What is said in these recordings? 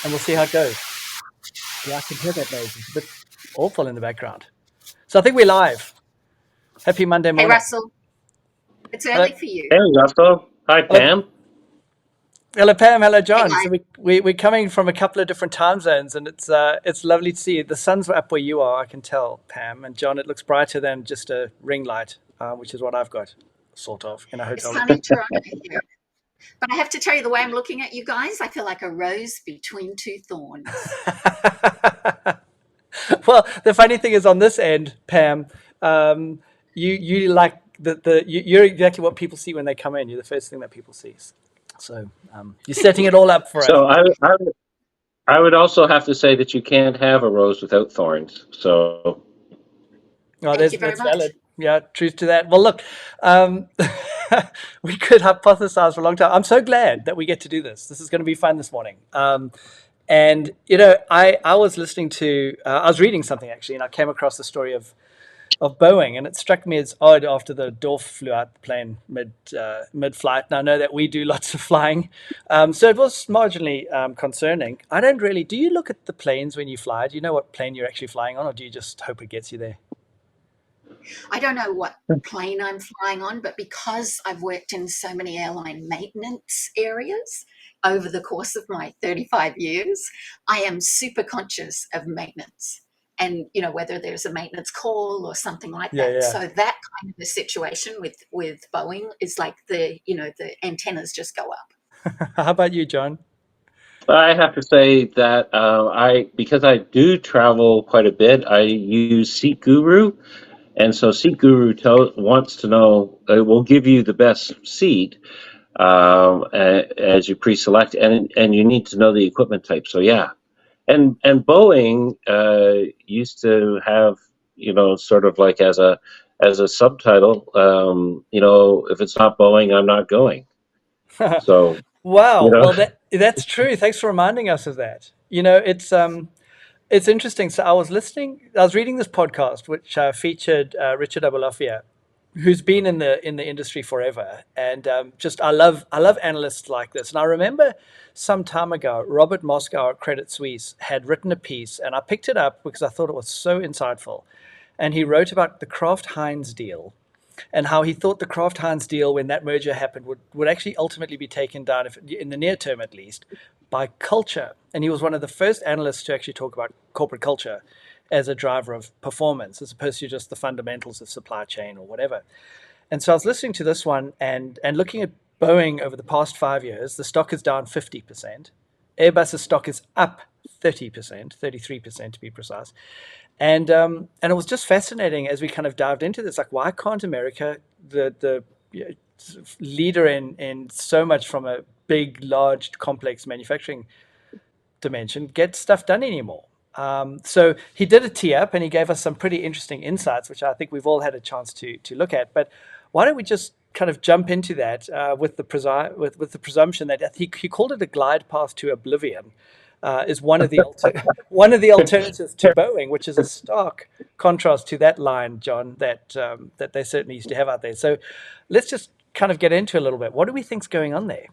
and we'll see how it goes. Yeah, I can hear that noise. It's a bit awful in the background. So I think we're live. Happy Monday Hey, morning. Russell. It's early for you. Hey, Russell. Hi, Hello, Pam. hello Pam. Hello, Hey, John. So guys. we're coming from a couple of different time zones, and it's lovely to see you. The sun's up where you are, I can tell, Pam and John. It looks brighter than just a ring light, which is what I've got, sort of, in a It's hotel room. sunny Toronto here. But I have to tell you, the way I'm looking at you guys, I feel like a rose between two thorns. Well, the funny thing is, on this end, Pam, you like you're exactly what people see when they come in. You're the first thing that people see. So you're setting it all up for us. So I would also have to say that you can't have a rose without thorns. So Oh, Thank you very that's much. valid. Yeah, truth to that. Well, look, um, we could hypothesize for a long time. I'm so glad that we get to do this. This is going to be fun this morning. And I was listening to, I was reading something actually, and I came across the story of Boeing, and it struck me as odd after the Dorf flew out the plane mid flight. And I know that we do lots of flying, so it was marginally concerning. I don't really. Do you look at the planes when you fly? Do you know what plane you're actually flying on, or do you just hope it gets you there? I don't know what plane I'm flying on, but because I've worked in so many airline maintenance areas over the course of my 35 years, I am super conscious of maintenance and, whether there's a maintenance call or something like Yeah, that. yeah. So that kind of a situation with Boeing is like the antennas just go up. How about you, John? I have to say that because I do travel quite a bit, I use Seat Guru, and so Seat Guru wants to know will give you the best seat as you pre-select, and you need to know the equipment type. So yeah, and Boeing used to have sort of like as a subtitle, if it's not Boeing, I'm not going. So you Wow. know Well, that's true. Thanks for reminding us of that. It's interesting. So I was reading this podcast which featured Richard Abolafia, who's been in the industry forever, and just I love analysts like this. And I remember some time ago, Robert Moskow at Credit Suisse had written a piece, and I picked it up because I thought it was so insightful. And he wrote about the Kraft Heinz deal and how he thought the Kraft Heinz deal, when that merger happened, would actually ultimately be taken down, if, in the near term at least, by culture. And he was one of the first analysts to actually talk about corporate culture as a driver of performance, as opposed to just the fundamentals of supply chain or whatever. And so I was listening to this one and looking at Boeing over the past 5 years. The stock is down 50%. Airbus's stock is up 30%, 33% to be precise. And it was just fascinating as we kind of dived into this. Like, why can't America, the leader in so much from a big, large, complex manufacturing dimension, get stuff done anymore? So he did a tee up and he gave us some pretty interesting insights, which I think we've all had a chance to look at. But why don't we just kind of jump into that with with the presumption that he called it a glide path to oblivion, is one of the one of the alternatives to Boeing, which is a stark contrast to that line, John, that they certainly used to have out there. So let's just kind of get into a little bit. What do we think's going on there?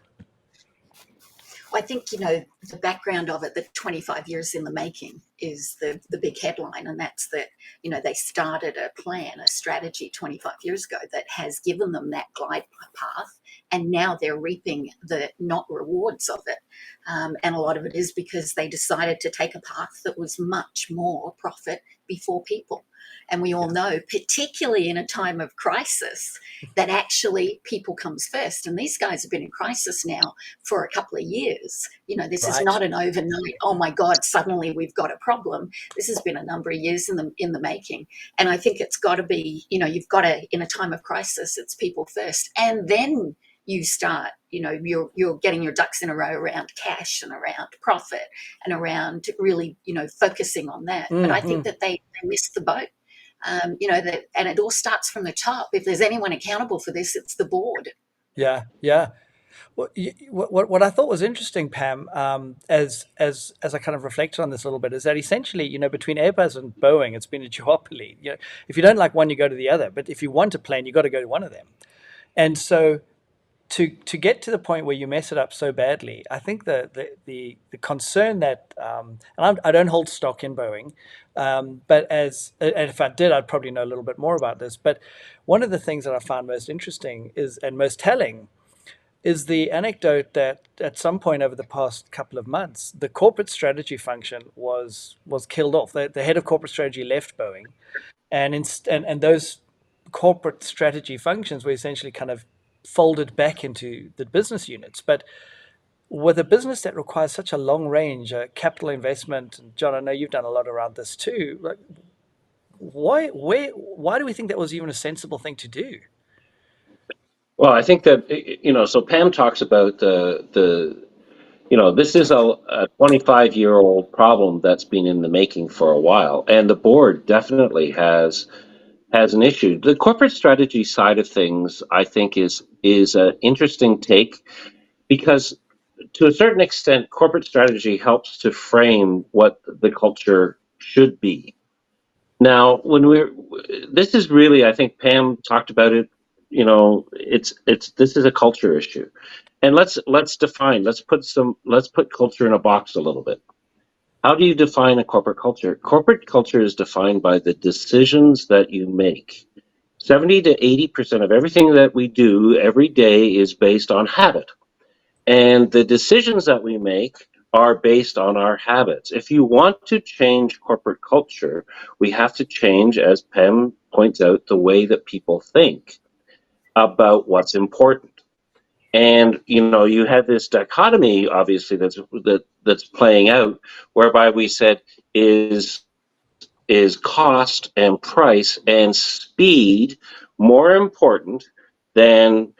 I think, the background of it, the 25 years in the making, is the big headline. And that's that, they started a plan, a strategy 25 years ago that has given them that glide path. And now they're reaping the not rewards of it. And a lot of it is because they decided to take a path that was much more profit before people. And we all know, particularly in a time of crisis, that actually people comes first. And these guys have been in crisis now for a couple of years. This is Right. not an overnight, oh my God, suddenly we've got a problem. This has been a number of years in the making. And I think it's got to be, you've got to, in a time of crisis, it's people first. And then you start, you're getting your ducks in a row around cash and around profit and around really, focusing on that. But I think that they missed the boat. And it all starts from the top. If there's anyone accountable for this, it's the board. Yeah, yeah. What I thought was interesting, Pam, as I kind of reflected on this a little bit, is that essentially, between Airbus and Boeing, it's been a duopoly. If you don't like one, you go to the other. But if you want a plane, you got to go to one of them. And so to get to the point where you mess it up so badly, I think the concern that I don't hold stock in Boeing, but and if I did, I'd probably know a little bit more about this. But one of the things that I found most interesting is and most telling is the anecdote that at some point over the past couple of months, the corporate strategy function was killed off. The head of corporate strategy left Boeing, and those corporate strategy functions were essentially kind of folded back into the business units. But with a business that requires such a long range capital investment, and John, I know you've done a lot around this too. Like, why do we think that was even a sensible thing to do? Well, I think that, so Pam talks about this is a 25-year-old problem that's been in the making for a while, and the board definitely has an issue. The corporate strategy side of things, I think, is an interesting take, because to a certain extent, corporate strategy helps to frame what the culture should be. Now, this is really, I think Pam talked about it. This is a culture issue, and let's put culture in a box a little bit. How do you define a corporate culture? Corporate culture is defined by the decisions that you make. 70 to 80% of everything that we do every day is based on habit. And the decisions that we make are based on our habits. If you want to change corporate culture, we have to change, as Pam points out, the way that people think about what's important. And you have this dichotomy, obviously, that's playing out, whereby we said is cost and price and speed more important than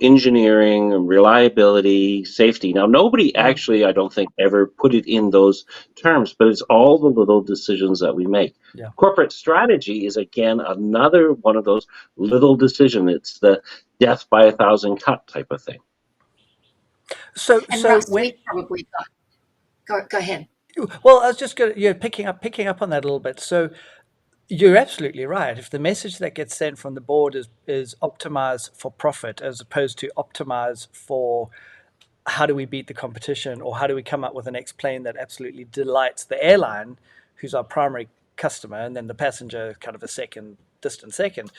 engineering and reliability, safety. Now, nobody actually, I don't think, ever put it in those terms, but it's all the little decisions that we make. Yeah. Corporate strategy is, again, another one of those little decisions. It's the death by a thousand cut type of thing. So Raath, when, we probably go ahead. well, I was just going picking up on that a little bit. So you're absolutely right. If the message that gets sent from the board is optimize for profit as opposed to optimize for how do we beat the competition, or how do we come up with the next plane that absolutely delights the airline, who's our primary customer, and then the passenger kind of a distant second.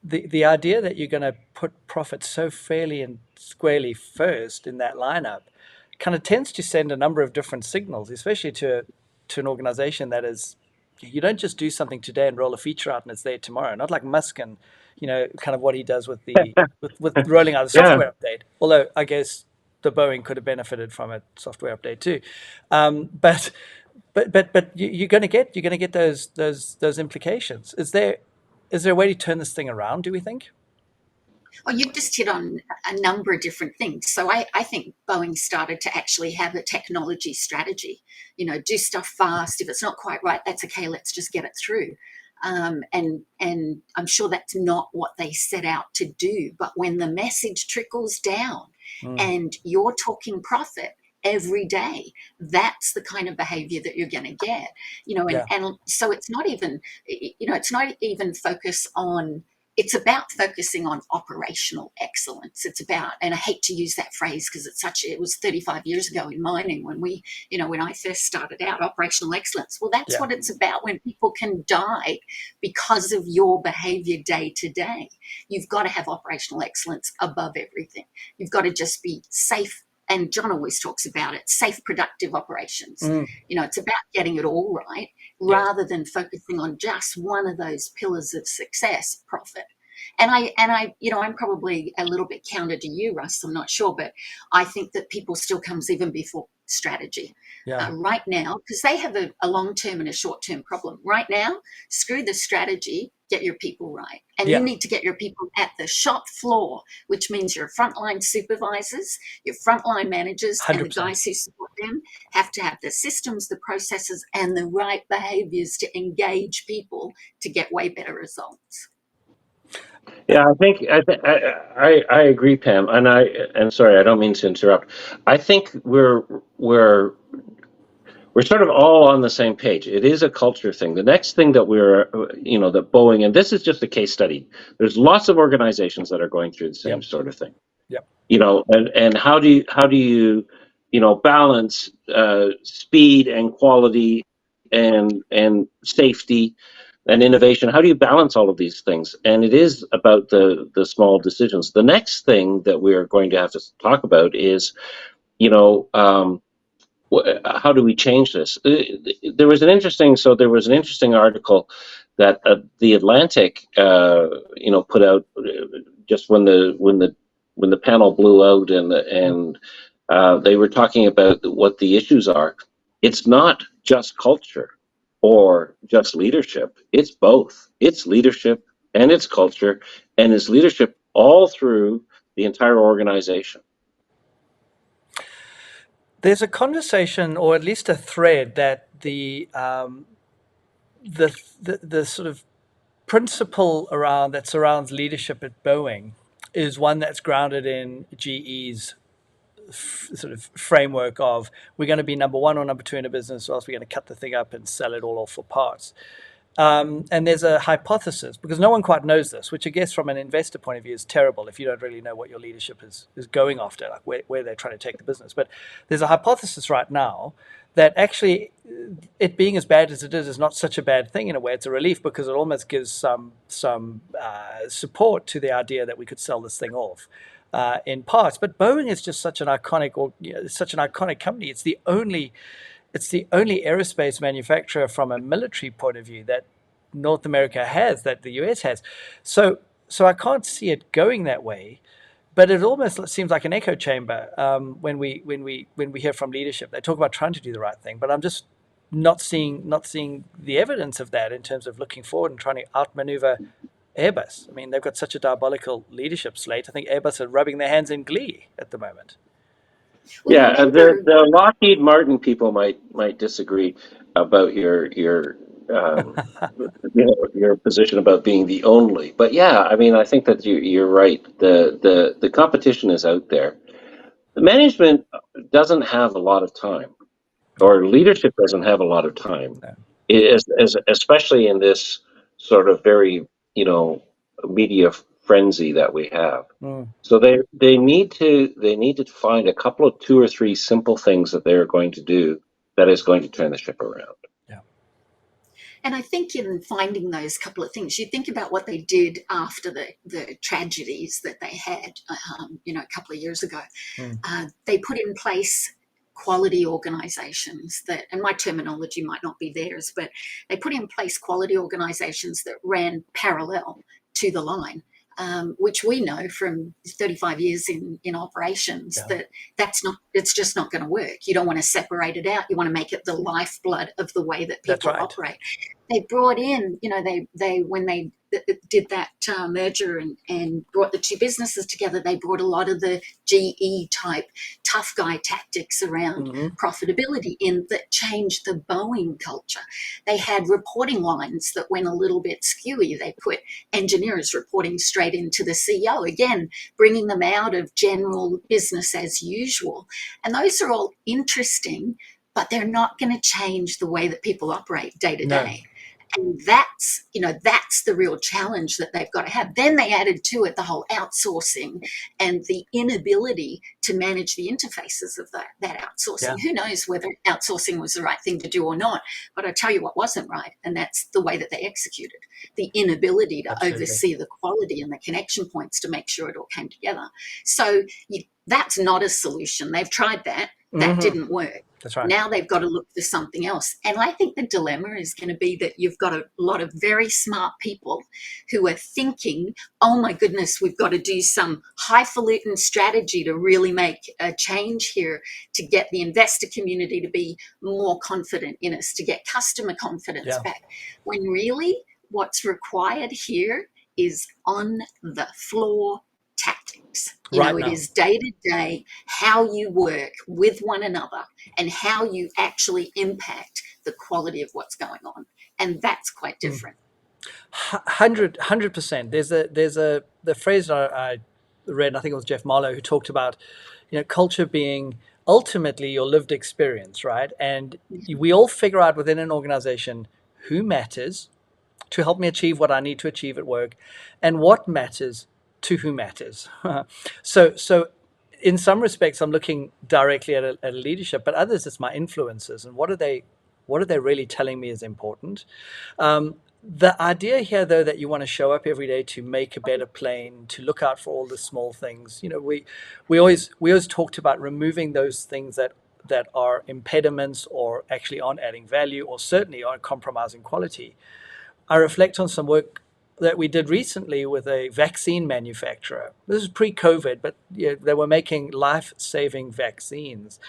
The idea that you're going to put profit so fairly and squarely first in that lineup kind of tends to send a number of different signals, especially to an organization that is, you don't just do something today and roll a feature out and it's there tomorrow. Not like Musk and kind of what he does with the with rolling out a software update. Although I guess the Boeing could have benefited from a software update too. But you're going to get those implications. Is there a way to turn this thing around, do we think? Well, you've just hit on a number of different things. So I think Boeing started to actually have a technology strategy, do stuff fast. If it's not quite right, that's okay. Let's just get it through. And I'm sure that's not what they set out to do. But when the message trickles down and you're talking profit every day, that's the kind of behavior that you're going to get, and so it's not even focus on, it's about focusing on operational excellence. It's about, and I hate to use that phrase because it was 35 years ago in mining when when I first started out, operational excellence. Well, that's what it's about. When people can die because of your behavior day to day, you've got to have operational excellence above everything. You've got to just be safe. And John always talks about it, safe, productive operations. It's about getting it all right rather than focusing on just one of those pillars of success, profit. And I'm probably a little bit counter to you, Russ, I'm not sure, but I think that people still comes even before strategy. Right now, because they have a long-term and a short-term problem. Right now, screw the strategy, get your people right. And you need to get your people at the shop floor, which means your frontline supervisors, your frontline managers, 100%. And the guys who support them have to have the systems, the processes, and the right behaviors to engage people to get way better results. Yeah, I agree, Pam, and sorry, I don't mean to interrupt. I think we're we're sort of all on the same page. It is a culture thing. The next thing that that Boeing, and this is just a case study. There's lots of organizations that are going through the same Yep. sort of thing. Yep. And how do you balance speed and quality and safety and innovation? How do you balance all of these things? And it is about the small decisions. The next thing that we're going to have to talk about is, how do we change this? There was an interesting article that the Atlantic, put out just when the panel blew out, and they were talking about what the issues are. It's not just culture or just leadership. It's both. It's leadership and it's culture, and it's leadership all through the entire organization. There's a conversation, or at least a thread, that the sort of principle that surrounds leadership at Boeing is one that's grounded in GE's sort of framework of, we're going to be number one or number two in a business, or else we're going to cut the thing up and sell it all off for parts. And there's a hypothesis, because no one quite knows this, which I guess from an investor point of view is terrible if you don't really know what your leadership is going after, like where they're trying to take the business. But there's a hypothesis right now that actually it being as bad as it is not such a bad thing in a way. It's a relief, because it almost gives some support to the idea that we could sell this thing off in parts. But Boeing is just such an iconic company. It's the only aerospace manufacturer from a military point of view that North America has, that the US has. So I can't see it going that way. But it almost seems like an echo chamber when we hear from leadership. They talk about trying to do the right thing, but I'm just not seeing the evidence of that in terms of looking forward and trying to outmaneuver Airbus. I mean, they've got such a diabolical leadership slate. I think Airbus are rubbing their hands in glee at the moment. Well, Yeah, remember, the Lockheed Martin people might disagree about your your position about being the only. But yeah, I mean, I think that you're right. The competition is out there. The management doesn't have a lot of time, or leadership doesn't have a lot of time, especially in this sort of very media frenzy that we have. So they need to find a couple of 2 or 3 simple things that they're going to do that is going to turn the ship around. Yeah. and I think in finding those couple of things, you think about what they did after the tragedies that they had, a couple of years ago. They put in place quality organizations and my terminology might not be theirs, but they put in place quality organizations that ran parallel to the line. Which we know from 35 years in operations it's just not going to work. You don't want to separate it out. You want to make it the lifeblood of the way that people operate. They brought in, they when they did that merger and brought the two businesses together, they brought a lot of the GE type tough guy tactics around profitability in that changed the Boeing culture. They had reporting lines that went a little bit skewy. They put engineers reporting straight into the CEO, again, bringing them out of general business as usual. And those are all interesting, but they're not going to change the way that people operate day to day. And that's the real challenge that they've got to have. Then they added to it the whole outsourcing and the inability to manage the interfaces of that outsourcing. Yeah. Who knows whether outsourcing was the right thing to do or not? But I tell you what wasn't right, and that's the way that they executed. The inability to oversee the quality and the connection points to make sure it all came together. So that's not a solution. They've tried that. That didn't work. That's right. Now they've got to look for something else. And I think the dilemma is going to be that you've got a lot of very smart people who are thinking, oh my goodness, we've got to do some highfalutin strategy to really make a change here, to get the investor community to be more confident in us, to get customer confidence back. When really what's required here is on the floor tactics. It is day to day how you work with one another and how you actually impact the quality of what's going on. And that's quite different. 100%. There's the phrase I read, I think it was Jeff Marlowe, who talked about, culture being ultimately your lived experience, right? And we all figure out within an organization who matters to help me achieve what I need to achieve at work, and what matters to who matters. So in some respects, I'm looking directly at a leadership, but others, it's my influences, and what are they really telling me is important. The idea here, though, that you want to show up every day to make a better plane, to look out for all the small things. We always talked about removing those things that are impediments or actually aren't adding value or certainly aren't compromising quality. I reflect on some work that we did recently with a vaccine manufacturer. This is pre-COVID, but they were making life-saving vaccines.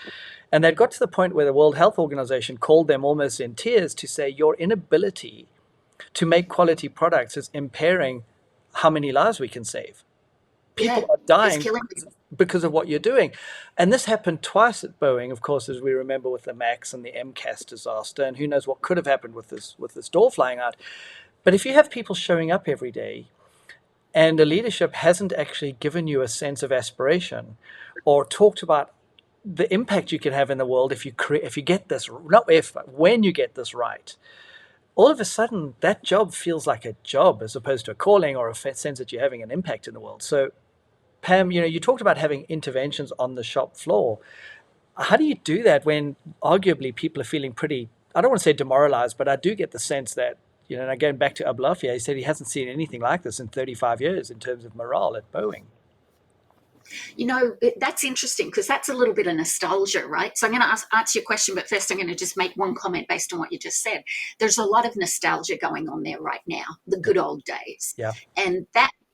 And they'd got to the point where the World Health Organization called them almost in tears to say, your inability to make quality products is impairing how many lives we can save. People are dying because of what you're doing. And this happened twice at Boeing, of course, as we remember with the MAX and the MCAS disaster, and who knows what could have happened with this door flying out. But if you have people showing up every day and the leadership hasn't actually given you a sense of aspiration or talked about the impact you can have in the world if you get this, not if, but when you get this right, all of a sudden that job feels like a job as opposed to a calling or a sense that you're having an impact in the world. So Pam, you talked about having interventions on the shop floor. How do you do that when arguably people are feeling pretty, I don't want to say demoralized, but I do get the sense that, and again, back to Oblivion, he said he hasn't seen anything like this in 35 years in terms of morale at Boeing. That's interesting because that's a little bit of nostalgia, right? So I'm going to answer your question, but first I'm going to just make one comment based on what you just said. There's a lot of nostalgia going on there right now, the good old days. Yeah.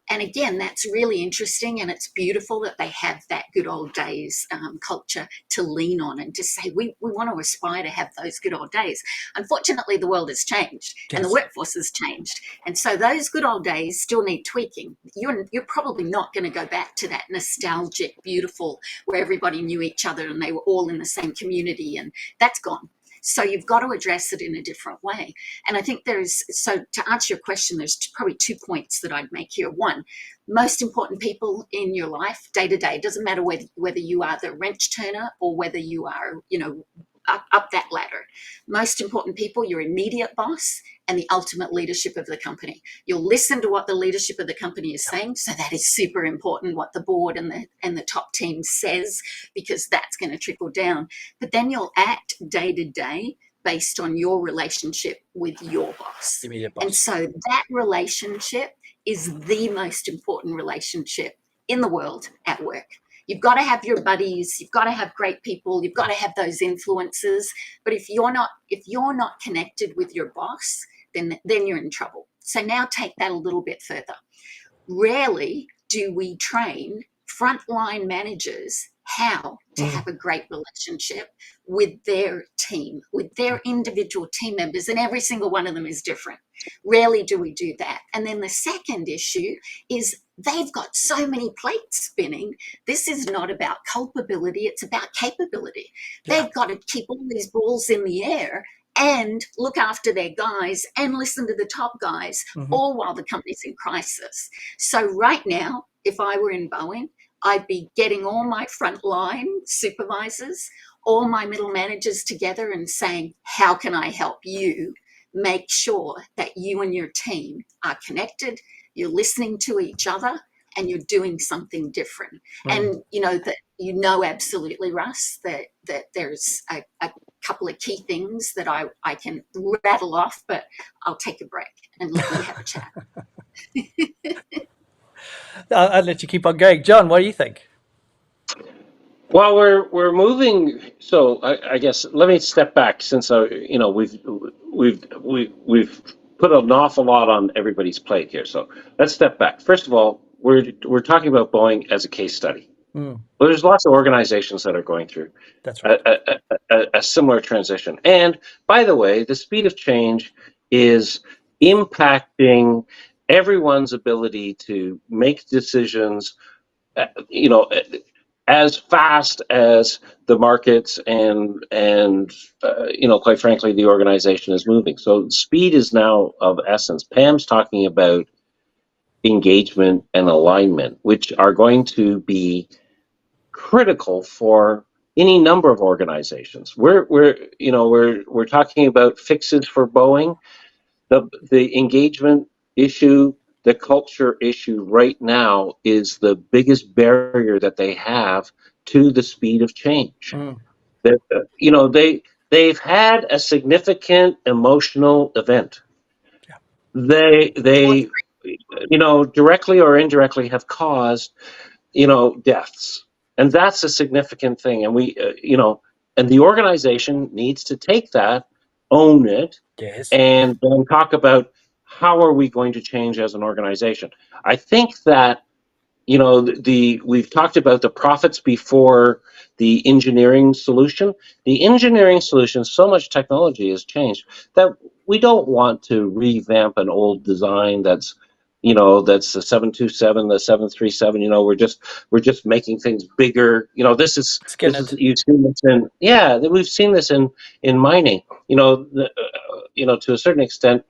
And again, that's really interesting, and it's beautiful that they have that good old days culture to lean on and to say, we want to aspire to have those good old days. Unfortunately, the world has changed and the workforce has changed. And so those good old days still need tweaking. You're probably not going to go back to that nostalgic, beautiful, where everybody knew each other and they were all in the same community, and that's gone. So you've got to address it in a different way. And I think so to answer your question, there's probably 2 points that I'd make here. One, most important people in your life, day to day, doesn't matter whether you are the wrench turner or whether you are, up that ladder. Most important people, your immediate boss and the ultimate leadership of the company. You'll listen to what the leadership of the company is saying. So that is super important, what the board and the top team says, because that's going to trickle down. But then you'll act day to day based on your relationship with your boss. Immediate boss. And so that relationship is the most important relationship in the world at work. You've got to have your buddies, you've got to have great people, you've got to have those influences. But if you're not connected with your boss, then you're in trouble. So now take that a little bit further. Rarely do we train frontline managers how to have a great relationship with their team, with their individual team members, and every single one of them is different. Rarely do we do that. And then the second issue is they've got so many plates spinning. This is not about culpability, it's about capability. Yeah. They've got to keep all these balls in the air and look after their guys and listen to the top guys, all while the company's in crisis. So right now, if I were in Boeing, I'd be getting all my frontline supervisors, all my middle managers together and saying, how can I help you make sure that you and your team are connected, you're listening to each other, and you're doing something different. And absolutely, Russ, that there's a couple of key things that I can rattle off, but I'll take a break and let you have a chat. I'll let you keep on going. Jon, what do you think? Well, we're moving. So I guess let me step back, since we've put an awful lot on everybody's plate here. So let's step back. First of all, we're talking about Boeing as a case study. Well, there's lots of organizations that are going through That's right. a similar transition. And by the way, the speed of change is impacting everyone's ability to make decisions, as fast as the markets and quite frankly, the organization is moving. So speed is now of essence. Pam's talking about engagement and alignment, which are going to be critical for any number of organizations. We're talking about fixes for Boeing. The engagement issue, the culture issue right now is the biggest barrier that they have to the speed of change. Mm. They've had a significant emotional event. Yeah. They directly or indirectly have caused deaths, and that's a significant thing. And and the organization needs to take that, own it, Yes. and then talk about how are we going to change as an organization. I think that we've talked about the profits before the engineering solution. The engineering solution, so much technology has changed that we don't want to revamp an old design that's the 727, the 737. We're just making things bigger. Skin This is it. you've seen this we've seen this in mining. To a certain extent,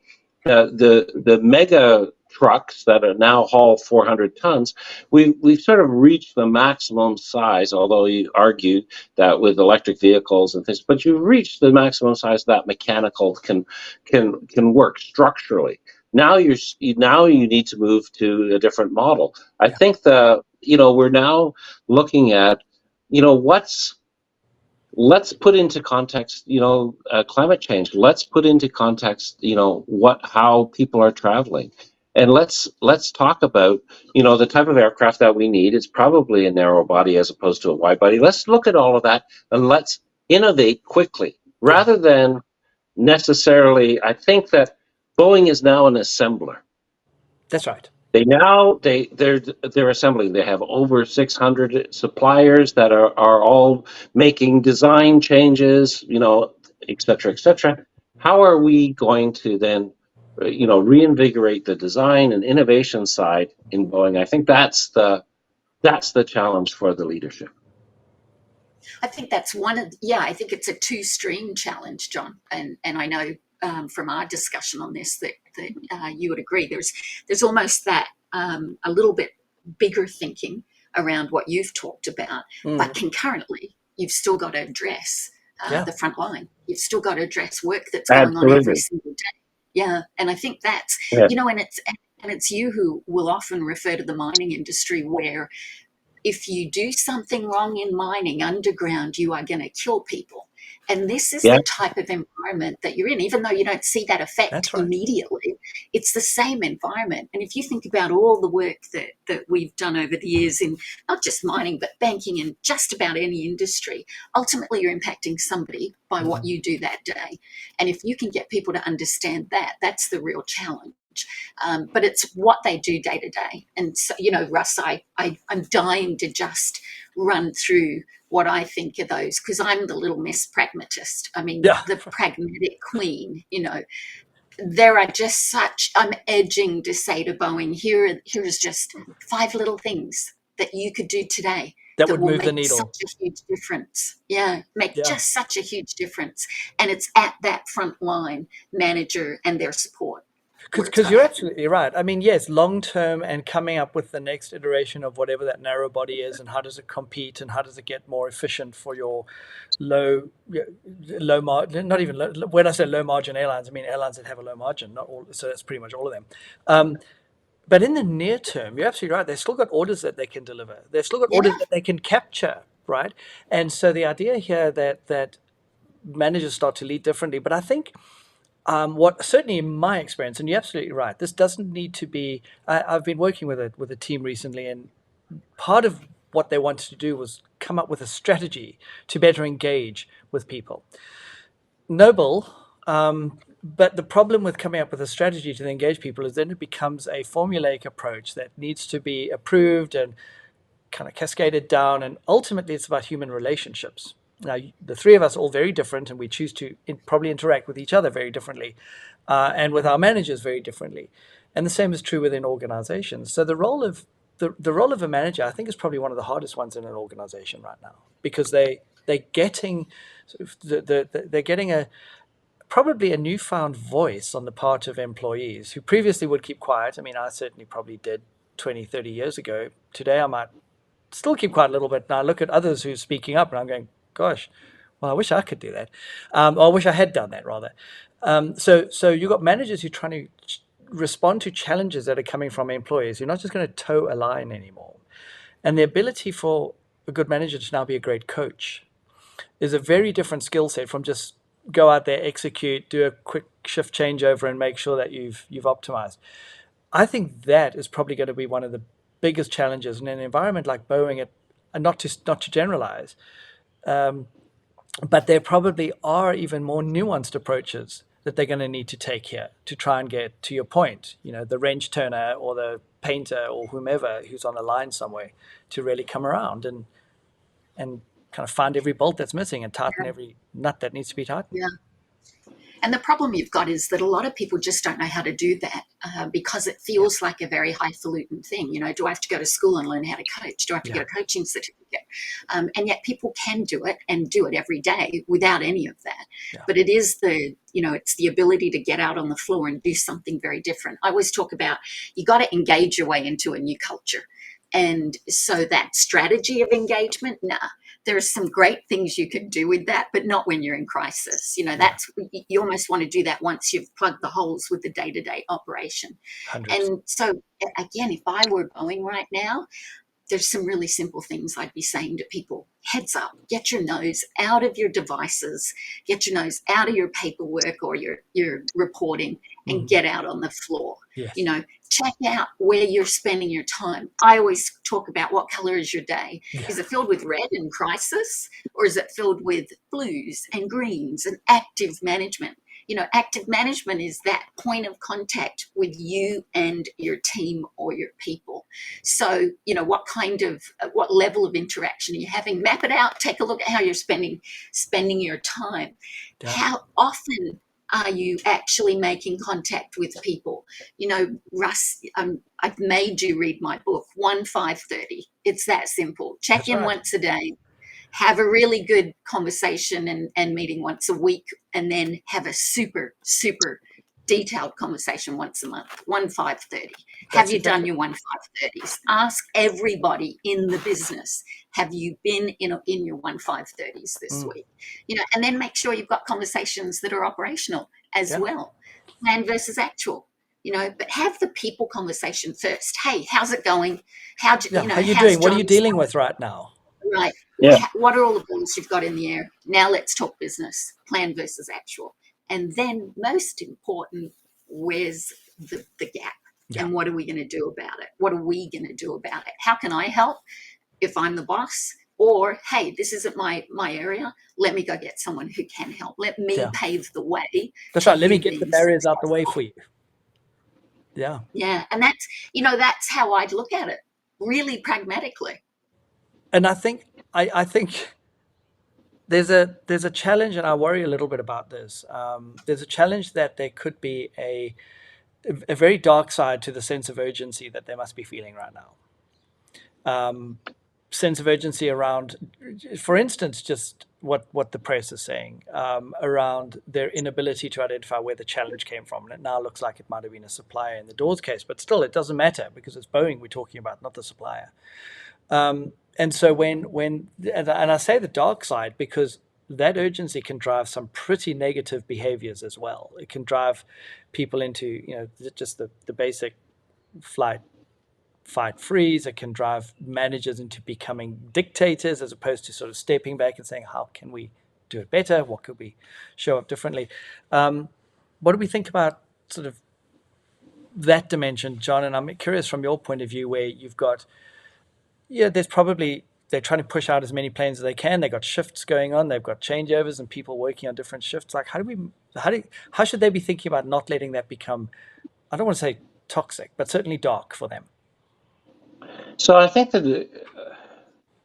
the mega trucks that are now haul 400 tons, we've sort of reached the maximum size. Although you argued that with electric vehicles and things, but you've reached the maximum size that mechanical can work structurally. Now you need to move to a different model. I Yeah. think we're now looking at let's put into context, climate change. Let's put into context, how people are traveling, and let's talk about, the type of aircraft that we need. It's probably a narrow body as opposed to a wide body. Let's look at all of that and let's innovate quickly Yeah. rather than necessarily. I think that Boeing is now an assembler. That's right. They're assembling. They have over 600 suppliers that are all making design changes, et cetera, et cetera. How are we going to then, reinvigorate the design and innovation side in Boeing? I think that's the challenge for the leadership. I think that's I think it's a two-stream challenge, John. And I know from our discussion on this that you would agree. There's almost that a little bit bigger thinking around what you've talked about, but concurrently, you've still got to address Yeah. the front line. You've still got to address work that's going on every Absolutely. single day. Yeah, and I think that's Yeah. and it's you who will often refer to the mining industry where if you do something wrong in mining underground, you are going to kill people. And this is Yeah. the type of environment that you're in, even though you don't see that effect That's right. immediately. It's the same environment. And if you think about all the work that we've done over the years in not just mining, but banking and just about any industry, ultimately you're impacting somebody by what you do that day. And if you can get people to understand that, that's the real challenge. But it's what they do day to day. And so, Russ, I'm dying to just run through what I think are those, because I'm the little Miss Pragmatist. I mean, Yeah. the pragmatic queen, there are just I'm edging to say to Boeing, here's just 5 little things that you could do today That would will move the make such needle. a huge difference. Yeah, make Yeah. just such a huge difference. And it's at that front line manager and their support where it's Because got to you're happen. absolutely right. I mean, yes, long term and coming up with the next iteration of whatever that narrow body is, and how does it compete, and how does it get more efficient for your low margin, not even low, when I say low margin airlines, I mean airlines that have a low margin, not all. So that's pretty much all of them. But in the near term, you're absolutely right. They've still got orders that they can deliver. They've still got orders Yeah. that they can capture, right? And so the idea here that managers start to lead differently. But I think what certainly in my experience, and you're absolutely right, this doesn't need to be. I've been working with a team recently, and part of what they wanted to do was come up with a strategy to better engage with people. Noble, but the problem with coming up with a strategy to engage people is then it becomes a formulaic approach that needs to be approved and kind of cascaded down, and ultimately it's about human relationships. Now, the three of us are all very different, and we choose to probably interact with each other very differently, and with our managers very differently. And the same is true within organizations. So the role of a manager, I think, is probably one of the hardest ones in an organization right now, because they're getting they're getting probably a newfound voice on the part of employees who previously would keep quiet. I mean, I certainly probably did 20, 30 years ago. Today I might still keep quiet a little bit. Now I look at others who's speaking up and I'm going, Gosh, well, I wish I could do that. Or I wish I had done that rather. So you've got managers who are trying to respond to challenges that are coming from employees. You're not just going to toe a line anymore. And the ability for a good manager to now be a great coach is a very different skill set from just go out there, execute, do a quick shift changeover, and make sure that you've optimized. I think that is probably going to be one of the biggest challenges in an environment like Boeing. And not to generalize, but there probably are even more nuanced approaches that they're going to need to take here to try and get to your point, the wrench turner or the painter or whomever who's on a line somewhere to really come around and kind of find every bolt that's missing and tighten every nut that needs to be tightened. Yeah. And the problem you've got is that a lot of people just don't know how to do that because it feels like a very highfalutin thing. Do I have to go to school and learn how to coach? Do I have to get a coaching certificate? And yet people can do it and do it every day without any of that. Yeah. But it is it's the ability to get out on the floor and do something very different. I always talk about you got to engage your way into a new culture. And so that strategy of engagement, there are some great things you can do with that, but not when you're in crisis. That's you almost want to do that once you've plugged the holes with the day-to-day operation. 100%. And so again, if I were Boeing right now, there's some really simple things I'd be saying to people. Heads up, get your nose out of your devices, get your nose out of your paperwork or your reporting and get out on the floor. Yes. Check out where you're spending your time. I always talk about what color is your day. Yeah. Is it filled with red and crisis, or is it filled with blues and greens and active management? Active management is that point of contact with you and your team or your people. So, what level of interaction are you having? Map it out. Take a look at how you're spending your time. Yeah. How often are you actually making contact with people? Russ, I've made you read my book, 1-5-30. It's that simple. Check in once a day. Have a really good conversation and meeting once a week, and then have a super, super detailed conversation once a month, 1-5-30. Have you done your 1-5-30s? Ask everybody in the business, have you been in your 1-5-30s this week? And then make sure you've got conversations that are operational as well. Plan versus actual. But have the people conversation first. Hey, how's it going? How are you doing? What are you dealing with right now? Right. Yeah. What are all the balls you've got in the air? Now let's talk business, plan versus actual. And then most important, where's the gap? Yeah. And what are we going to do about it? What are we going to do about it? How can I help if I'm the boss? Or, hey, this isn't my area. Let me go get someone who can help. Let me pave the way. That's right. Let me get the barriers out the way for you. Yeah. Yeah. And that's how I'd look at it, really pragmatically. And I think there's a challenge, and I worry a little bit about this. There's a challenge that there could be a very dark side to the sense of urgency that they must be feeling right now. Sense of urgency around, for instance, just what the press is saying around their inability to identify where the challenge came from. And it now looks like it might have been a supplier in the doors case, but still it doesn't matter because it's Boeing we're talking about, not the supplier. And so when I say the dark side because that urgency can drive some pretty negative behaviors as well. It can drive people into, just the basic fight, freeze. It can drive managers into becoming dictators as opposed to sort of stepping back and saying, how can we do it better? What could we show up differently? What do we think about sort of that dimension, Jon? And I'm curious from your point of view where you've got, they're trying to push out as many planes as they can. They've got shifts going on. They've got changeovers and people working on different shifts. Like, how should they be thinking about not letting that become, I don't want to say toxic, but certainly dark for them? So I think that,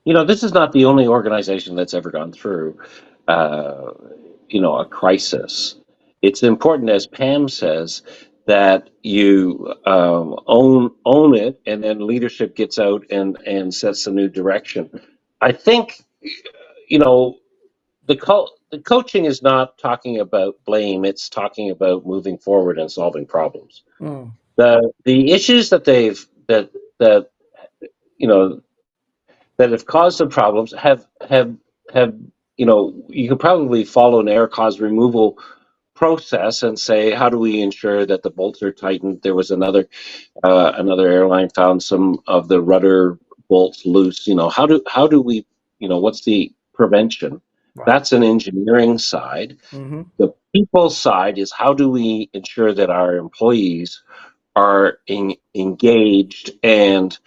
this is not the only organization that's ever gone through, a crisis. It's important, as Pam says, that you own it, and then leadership gets out and sets a new direction. I think, the coaching is not talking about blame; it's talking about moving forward and solving problems. The issues that that have caused some problems have you could probably follow an air cause removal process and say, how do we ensure that the bolts are tightened? There was another airline found some of the rudder bolts loose. How do we, what's the prevention? Right. That's an engineering side. Mm-hmm. The people side is how do we ensure that our employees are engaged and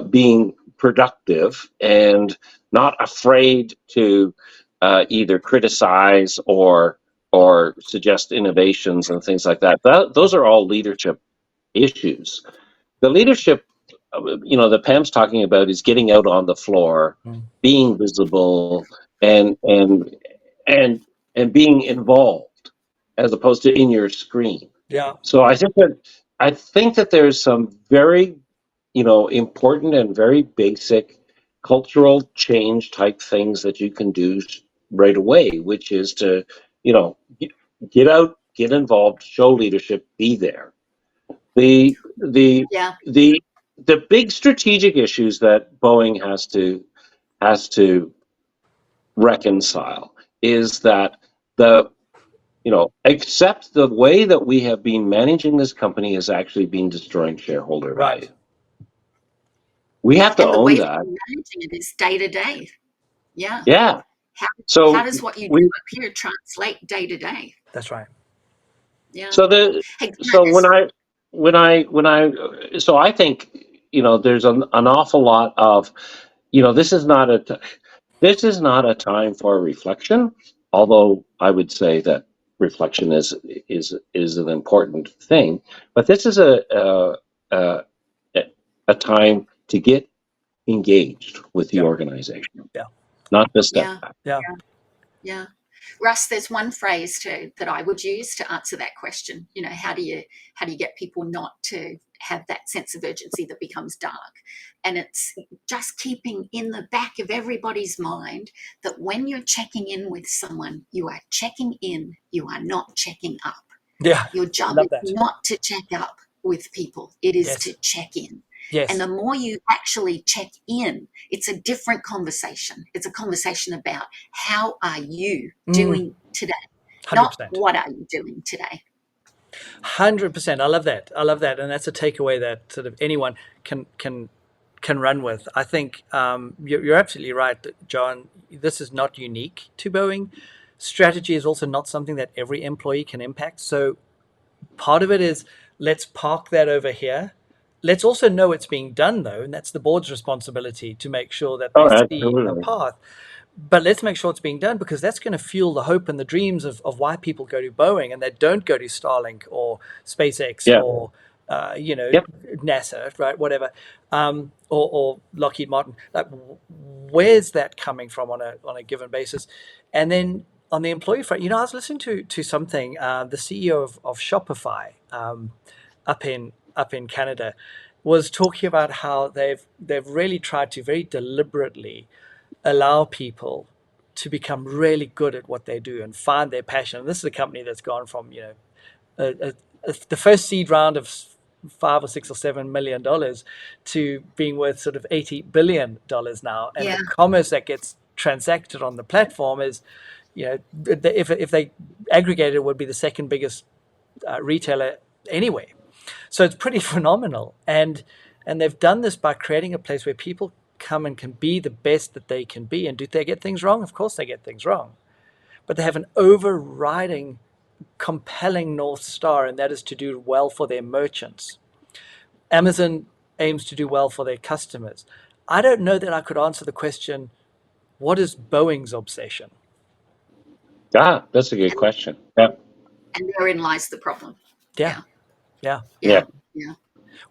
being productive and not afraid to either criticize or suggest innovations and things like that. Those are all leadership issues. The leadership, that Pam's talking about is getting out on the floor, being visible, and being involved, as opposed to in your screen. Yeah. So I think that there's some very important and very basic cultural change type things that you can do right away, which is to, get out, get involved, show leadership, be there. The Yeah. big strategic issues that Boeing has to reconcile is that except the way that we have been managing this company has actually been destroying shareholder value. Right. We have to And the own way that. we're managing it is day to day. Yeah. Yeah. How So does what you do up here translate day to day? That's right. Yeah. so Hey, I think there's an awful lot of this is not a time for reflection, although I would say that reflection is an important thing, but this is a time to get engaged with the organization. Yeah. Not just step Yeah. back. Yeah. Yeah. Russ, there's one phrase that I would use to answer that question. How do you get people not to have that sense of urgency that becomes dark? And it's just keeping in the back of everybody's mind that when you're checking in with someone, you are checking in, you are not checking up. Yeah. Your job Love is that. not to check up with people. It is Yes. to check in. Yes. And the more you actually check in, it's a different conversation. It's a conversation about how are you doing today, 100%. not what are you doing today. 100%. I love that. And that's a takeaway that sort of anyone can run with. I think you're absolutely right, John. This is not unique to Boeing. Strategy is also not something that every employee can impact. So part of it is let's park that over here. Let's also know it's being done, though, and that's the board's responsibility to make sure that they see a path. But let's make sure it's being done, because that's going to fuel the hope and the dreams of why people go to Boeing and they don't go to Starlink or SpaceX or NASA, right? Whatever, or Lockheed Martin. Like, where's that coming from on a given basis? And then on the employee front, I was listening to something. The CEO of Shopify up in Canada was talking about how they've really tried to very deliberately allow people to become really good at what they do and find their passion. And this is a company that's gone from the first seed round of $5 or $6 or $7 million to being worth sort of $80 billion now, and the commerce that gets transacted on the platform is, if they aggregated, it would be the second biggest retailer anywhere. So it's pretty phenomenal, and they've done this by creating a place where people come and can be the best that they can be. And do they get things wrong? Of course they get things wrong, but they have an overriding, compelling North Star, and that is to do well for their merchants. Amazon aims to do well for their customers. I don't know that I could answer the question, what is Boeing's obsession? That's a good question. Yeah. And therein lies the problem. Yeah.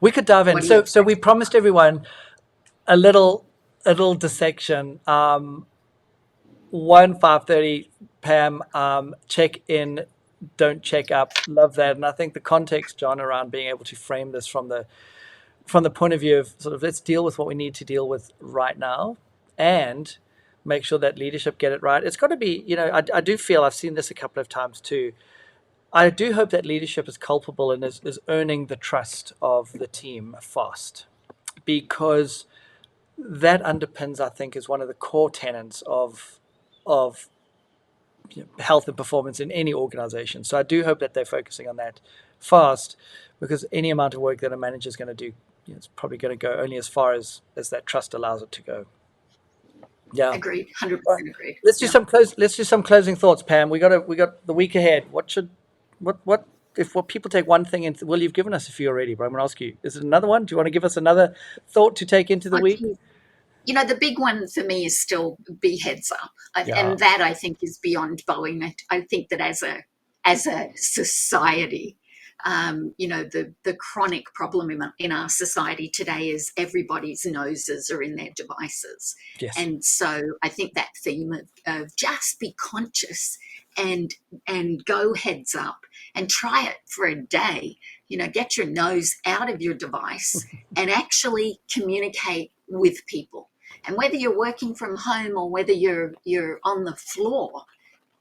We could dive in. So we promised everyone a little dissection. 5:30, Pam, check in, don't check up. Love that. And I think the context, John, around being able to frame this from the point of view of sort of, let's deal with what we need to deal with right now and make sure that leadership get it right. It's got to be, I do feel, I've seen this a couple of times too, I do hope that leadership is culpable and is earning the trust of the team fast, because that underpins, I think, is one of the core tenets of of health and performance in any organization. So I do hope that they're focusing on that fast, because any amount of work that a manager is going to do, it's probably going to go only as far as that trust allows it to go. Yeah. Agreed. 100% All right. agreed. Let's do some closing thoughts, Pam. We got the week ahead. What if people take one thing into, well, you've given us a few already, but I'm going to ask you, is it another one? Do you want to give us another thought to take into the week? The big one for me is still be heads up. And that I think is beyond Boeing. I think that as a society, the chronic problem in our society today is everybody's noses are in their devices. Yes. And so I think that theme of just be conscious and go heads up and try it for a day. Get your nose out of your device and actually communicate with people. And whether you're working from home or whether you're on the floor,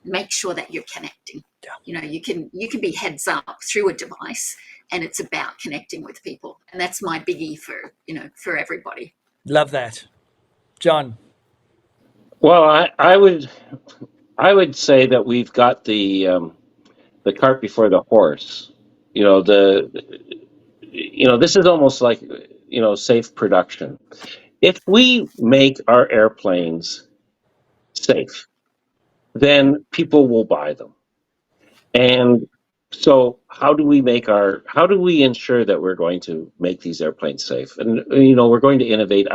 make sure that you're connecting. Yeah. You can be heads up through a device, and it's about connecting with people. And that's my biggie for everybody. Love that. Jon. Well, I would say that we've got the cart before the horse. This is almost like safe production. If we make our airplanes safe, then people will buy them. And so how do we ensure that we're going to make these airplanes safe? And, we're going to innovate.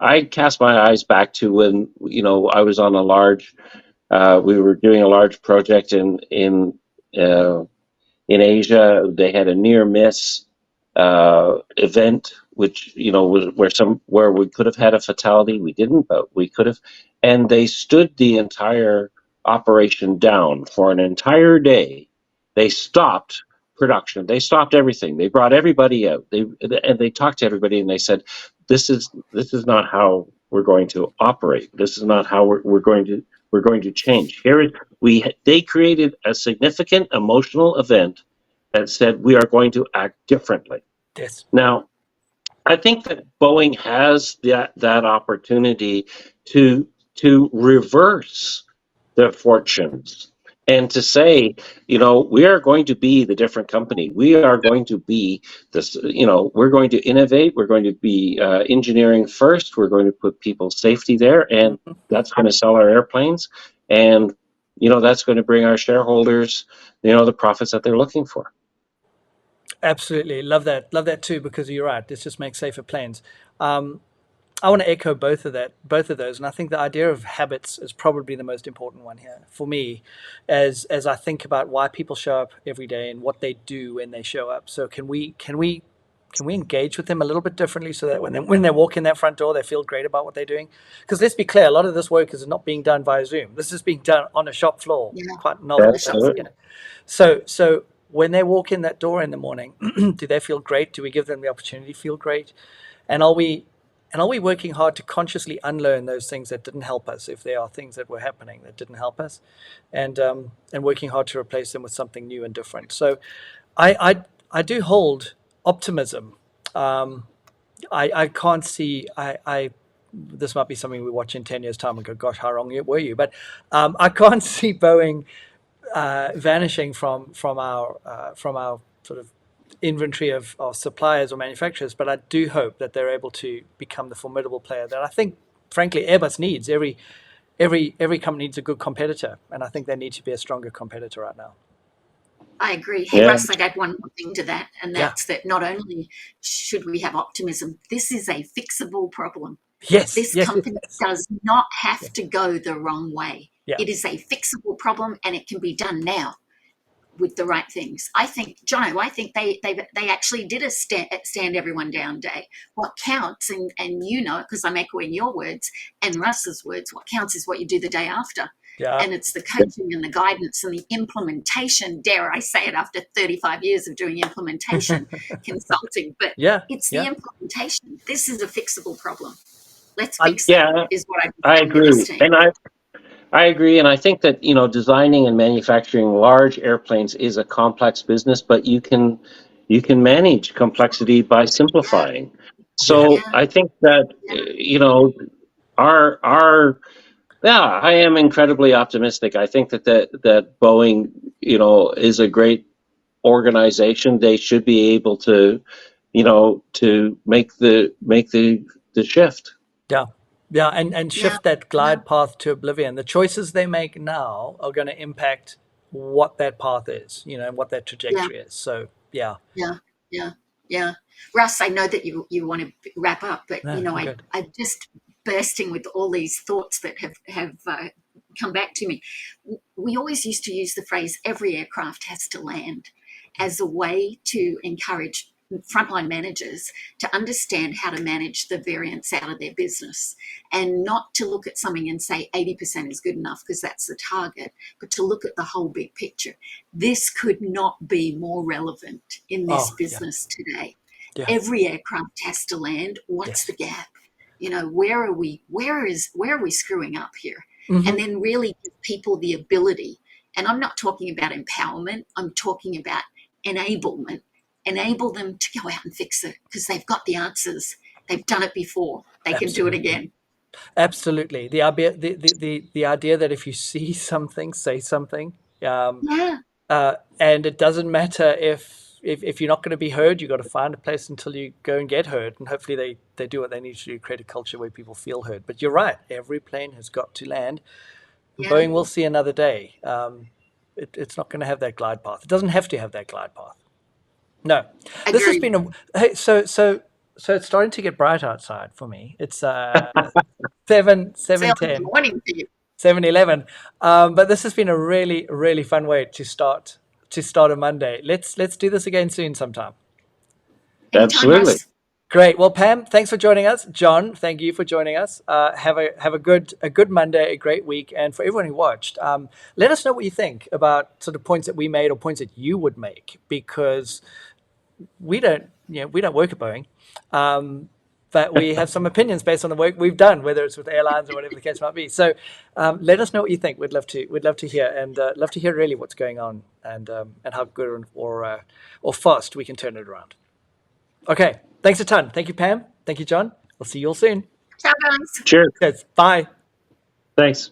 I cast my eyes back to when, I was on we were doing a large project in Asia. They had a near miss event, which was where we could have had a fatality. We didn't, but we could have. And they stood the entire operation down for an entire day. They stopped production. They stopped everything. They brought everybody out. They talked to everybody, and they said, "This is not how we're going to operate. This is not how we're going to change." They created a significant emotional event that said we are going to act differently. Yes. Now, I think that Boeing has that opportunity to reverse their fortunes and to say, we are going to be the different company. We are going to be this. We're going to innovate. We're going to be engineering first. We're going to put people's safety there, and that's going to sell our airplanes. And that's going to bring our shareholders, the profits that they're looking for. Absolutely. Love that too, because you're right. This just makes safer planes. I want to echo both of those. And I think the idea of habits is probably the most important one here for me, as I think about why people show up every day and what they do when they show up. So can we engage with them a little bit differently, so that when they walk in that front door, they feel great about what they're doing? Because let's be clear, a lot of this work is not being done via Zoom. This is being done on a shop floor. Yeah. Quite novel. Absolutely. So when they walk in that door in the morning, do they feel great? Do we give them the opportunity to feel great? And are we working hard to consciously unlearn those things that didn't help us, if there are things that were happening that didn't help us, and working hard to replace them with something new and different? So I do hold optimism. I can't see. This might be something we watch in 10 years' time and go, gosh, how wrong were you? But I can't see Boeing vanishing from our sort of inventory of suppliers or manufacturers, but I do hope that they're able to become the formidable player that I think, frankly, Airbus needs. Every company needs a good competitor, and I think they need to be a stronger competitor right now. I agree. Hey, Russ, I'd add one more thing to that, and that's that not only should we have optimism, this is a fixable problem. Yes. This company does not have to go the wrong way. Yeah. It is a fixable problem, and it can be done now with the right things. I think, Jono, they actually did a stand everyone down day. What counts, and because I'm echoing your words and Russ's words, what counts is what you do the day after. Yeah. And it's the coaching and the guidance and the implementation, dare I say it, after 35 years of doing implementation consulting. But it's the implementation. This is a fixable problem. Let's fix it, is what I agree. And I agree, and I think that designing and manufacturing large airplanes is a complex business, but you can manage complexity by simplifying. So I think that our Yeah, I am incredibly optimistic. I think that Boeing, is a great organization. They should be able to, to make the shift. Yeah. Yeah, and Yeah, shift that yeah, glide path to oblivion. The choices they make now are going to impact what that path is, and what that yeah, trajectory is. So, yeah. yeah, yeah, yeah. Russ, I know that you want to wrap up, but No, you're good. I'm just bursting with all these thoughts that have come back to me. We always used to use the phrase "every aircraft has to land" as a way to encourage frontline managers to understand how to manage the variance out of their business, and not to look at something and say 80% is good enough because that's the target, but to look at the whole big picture. This could not be more relevant in this Oh, yeah. business today. Yeah. Every aircraft has to land. What's the Yes. gap? Where are we screwing up here? Hmm. And then really give people the ability. And I'm not talking about empowerment, I'm talking about enablement. Enable them to go out and fix it because they've got the answers. They've done it before. They can do it Absolutely. again. Absolutely. The idea that if you see something, say something. Um, Yeah, and it doesn't matter if you're not going to be heard, you've got to find a place until you go and get heard. And hopefully they do what they need to do, create a culture where people feel heard. But you're right. Every plane has got to land. And yeah, Boeing will see another day. It's not going to have that glide path. It doesn't have to have that glide path. No, this has agreed. been a hey. So it's starting to get bright outside for me. It's seven It's seven early in the ten, morning for you. 7:11. But this has been a really really fun way to start a Monday. Let's do this again soon sometime. Anytime, Absolutely. Russ. Great. Well, Pam, thanks for joining us. John, thank you for joining us. Have a good Monday, a great week, and for everyone who watched, let us know what you think about sort of points that we made or points that you would make, because we don't work at Boeing, but we have some opinions based on the work we've done, whether it's with airlines or whatever the case might be. So let us know what you think. We'd love to hear, and love to hear really what's going on, and how good or fast we can turn it around. Okay, thanks a ton. Thank you, Pam. Thank you, John. We'll see you all soon. Ciao, guys. Cheers. Cheers. Bye. Thanks.